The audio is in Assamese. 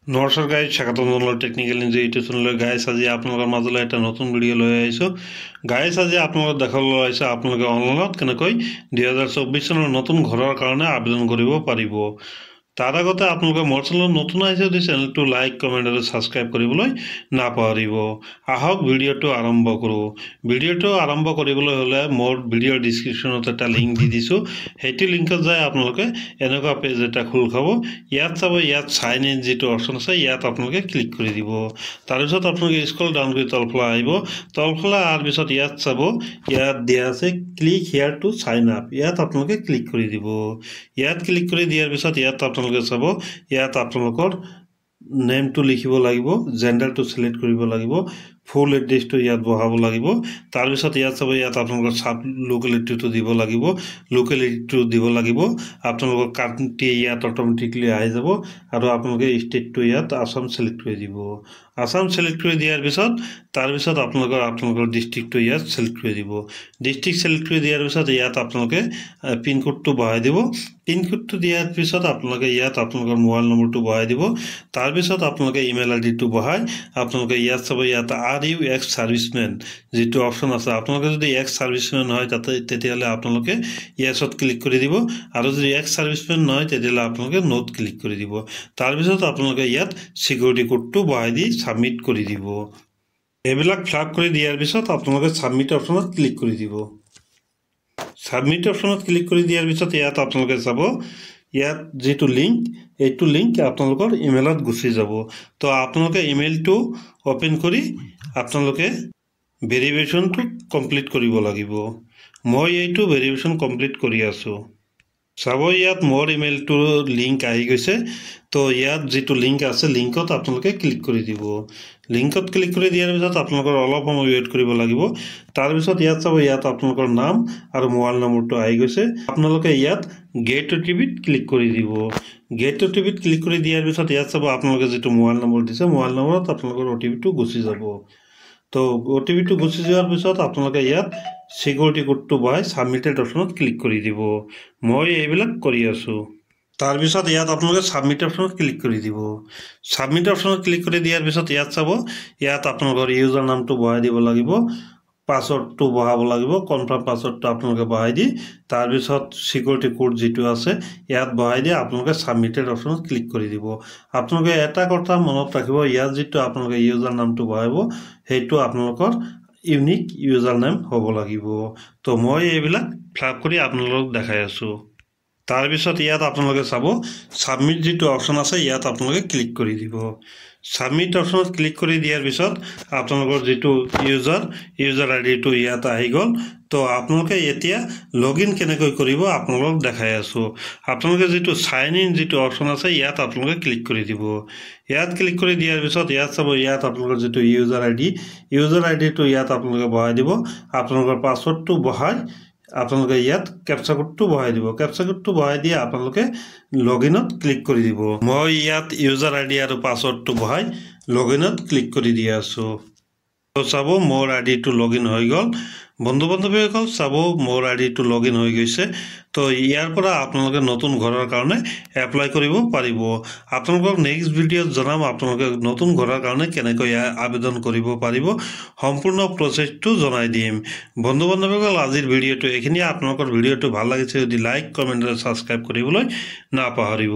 নমস্কাৰ গাইজ, স্বাগতম জনালোঁ টেকনিকেল নিউজ ইউটিউব চেনেলৰ। গাইজ আজি আপোনালোকৰ মাজলৈ এটা নতুন ভিডিঅ' লৈ আহিছোঁ। গাইজ আজি আপোনালোকক দেখাবলৈ আহিছোঁ আপোনালোকে অনলাইনত কেনেকৈ 2024 চনৰ নতুন ঘৰৰ কাৰণে আবেদন কৰিব পাৰিব। তাৰ আগতে আপোনালোকে মোৰ চেনেলত নতুন আহিছে যদি চেনেলটো লাইক, কমেণ্ট আৰু ছাবস্ক্ৰাইব কৰিবলৈ নাপাহৰিব। আহক ভিডিঅ'টো আৰম্ভ কৰোঁ। ভিডিঅ'টো আৰম্ভ কৰিবলৈ হ'লে মোৰ ভিডিঅ'ৰ ডিছক্ৰিপশ্যনত এটা লিংক দি দিছোঁ। সেইটো লিংকত যাই আপোনালোকে এনেকুৱা পেজ এটা খোল খাব। ইয়াত চাব, ইয়াত চাইন ইন যিটো অপশ্যন আছে ইয়াত আপোনালোকে ক্লিক কৰি দিব। তাৰপিছত আপোনালোকে স্ক্ৰল ডাউন কৰি তলফালে আহিব। তলফালে অহাৰ পিছত ইয়াত চাব, ইয়াত দিয়া আছে ক্লিক হিয়াৰ টু চাইন আপ। ইয়াত আপোনালোকে ক্লিক কৰি দিব। ইয়াত ক্লিক কৰি দিয়াৰ পিছত ইয়াত আপোনালোকে চাব, ইয়াত আপোনালোকৰ নেমটো লিখিব লাগিব, জেণ্ডাৰটো চিলেক্ট কৰিব লাগিব, ফুল এড্ৰেছটো ইয়াত বহাব লাগিব। তাৰপিছত ইয়াত চাব, ইয়াত আপোনালোকৰ চাব লোকেলিটিটো দিব লাগিব, লোকেলিটিটো দিব লাগিব। আপোনালোকৰ কাণ্ট্ৰি ইয়াত অট'মেটিকলি আহি যাব আৰু আপোনালোকে ষ্টেটটো ইয়াত আসাম চিলেক্ট কৰি দিব। আসাম চিলেক্ট কৰি দিয়াৰ পিছত তাৰপিছত আপোনালোকৰ ডিষ্ট্ৰিক্টটো ইয়াত চিলেক্ট কৰি দিব। ডিষ্ট্ৰিক্ট চিলেক্ট কৰি দিয়াৰ পিছত ইয়াত আপোনালোকে পিনক'ডটো বহাই দিব। পিনক'ডটো দিয়াৰ পিছত আপোনালোকে ইয়াত আপোনালোকৰ মোবাইল নম্বৰটো বহাই দিব। তাৰপিছত আপোনালোকে ইমেইল আইডিটো বহাই আপোনালোকে ইয়াত চাব, ইয়াত আৰ ইউ এক্স ছাৰ্ভিচমেন যিটো অপশ্যন আছে। আপোনালোকে যদি এক্স ছাৰ্ভিচমেন হয় তেতিয়াহ'লে আপোনালোকে য়েছত ক্লিক কৰি দিব, আৰু যদি এক্স ছাৰ্ভিচমেন নহয় তেতিয়াহ'লে আপোনালোকে নোট ক্লিক কৰি দিব। তাৰপিছত আপোনালোকে ইয়াত ছিকিউৰিটি কোডটো বহাই দি ছাবমিট কৰি দিব। এইবিলাক ফিল আপ কৰি দিয়াৰ পিছত আপোনালোকে ছাবমিট অপশ্যনত ক্লিক কৰি দিব। ছাবমিট অপশ্যনত ক্লিক কৰি দিয়াৰ পিছত ইয়াত আপোনালোকে চাব, ইয়াত যিটো লিংক, এইটো লিংক আপোনালোকৰ ইমেইলত গুচি যাব। তো আপোনালোকে ইমেইলটো অ'পেন কৰি আপোনালোকে ভেৰিফিকেশ্যনটো কমপ্লিট কৰিব লাগিব। মই এইটো ভেৰিফিকেশ্যন কমপ্লিট কৰি আছোঁ। চাব, ইয়াত মোৰ ইমেইলটোৰ লিংক আহি গৈছে। তো ইয়াত যিটো লিংক আছে লিংকত আপোনালোকে ক্লিক কৰি দিব। লিংকত ক্লিক কৰি দিয়াৰ পিছত আপোনালোকৰ অলপ সময় ৱেইট কৰিব লাগিব। তাৰপিছত ইয়াত চাব, ইয়াত আপোনালোকৰ নাম আৰু মোবাইল নম্বৰটো আহি গৈছে। আপোনালোকে ইয়াত গেট অ'টিপিত ক্লিক কৰি দিব। গেট অ'টিপিত ক্লিক কৰি দিয়াৰ পিছত ইয়াত চাব, আপোনালোকে যিটো মোবাইল নম্বৰ দিছে মোবাইল নম্বৰত আপোনালোকৰ অ'টিপিটো গুচি যাব। তো অ'টিপিটো গুচি যোৱাৰ পিছত আপোনালোকে ইয়াত ছিকিউৰিটি কোডটো বহাই ছাবমিটেড অপশ্যনত ক্লিক কৰি দিব। মই এইবিলাক কৰি আছোঁ। তাৰপিছত ইয়াত আপোনালোকে ছাবমিট অপশ্যনত ক্লিক কৰি দিব। ছাবমিট অপশ্যনত ক্লিক কৰি দিয়াৰ পিছত ইয়াত চাব, ইয়াত আপোনালোকৰ ইউজাৰ নামটো বহাই দিব লাগিব, পাছৱৰ্ডটো বহাব লাগিব। কনফাৰ্ম পাছৱৰ্ডটো আপোনালোকে বহাই দি তাৰপিছত ছিকিউৰিটি কোড যিটো আছে ইয়াত বহাই দি আপোনালোকে ছাবমিটেড অপশ্যনত ক্লিক কৰি দিব। আপোনালোকে এটা কথা মনত ৰাখিব, ইয়াত যিটো আপোনালোকে ইউজাৰ নামটো বহাব সেইটো আপোনালোকৰ ইউনিক ইউজাৰ নেম হ'ব লাগিব। তো মই এইবিলাক ফিল আপ কৰি আপোনালোকক দেখাই আছোঁ। তাৰপিছত ইয়াত আপোনালোকে চাব, ছাবমিট যিটো অপশ্যন আছে ইয়াত আপোনালোকে ক্লিক কৰি দিব। ছাবমিট অপশ্যনত ক্লিক কৰি দিয়াৰ পিছত আপোনালোকৰ যিটো ইউজাৰ আইডিটো ইয়াত আহি গ'ল। তো আপোনালোকে এতিয়া লগ ইন কেনেকৈ কৰিব আপোনালোকক দেখাই আছোঁ। আপোনালোকে যিটো চাইন ইন যিটো অপশ্যন আছে ইয়াত আপোনালোকে ক্লিক কৰি দিব। ইয়াত ক্লিক কৰি দিয়াৰ পিছত ইয়াত চাব, ইয়াত আপোনালোকৰ যিটো ইউজাৰ আইডিটো ইয়াত আপোনালোকে বহাই দিব। আপোনালোকৰ পাছৱৰ্ডটো বহাই আপোনালোকে ইয়াত কেপচা কোডটো বহাই দিব। কেপচা কোডটো বহাই দিয়ে আপোনালোকে লগ ইনত ক্লিক কৰি দিব। মই ইয়াত ইউজাৰ আইডি আৰু পাছৱৰ্ডটো বহাই লগ ইনত ক্লিক কৰি দি আছোঁ। তো চাব, মোৰ আইডিটো লগ ইন হৈ গ'ল। বন্ধু বান্ধৱীসকল চাব, মোৰ আইডিটো লগ ইন হৈ গৈছে। তো ইয়াৰ পৰা আপোনালোকে নতুন ঘৰৰ কাৰণে এপ্লাই কৰিব পাৰিব। আপোনালোকক নেক্সট ভিডিঅ'ত জনাম আপোনালোকে নতুন ঘৰৰ কাৰণে কেনেকৈ আবেদন কৰিব পাৰিব, সম্পূৰ্ণ প্ৰচেছটো জনাই দিম। বন্ধু বান্ধৱীসকল আজিৰ ভিডিঅ'টো এইখিনিয়ে। আপোনালোকৰ ভিডিঅ'টো ভাল লাগিছে যদি লাইক, কমেণ্ট আৰু ছাবস্ক্ৰাইব কৰিবলৈ নাপাহৰিব।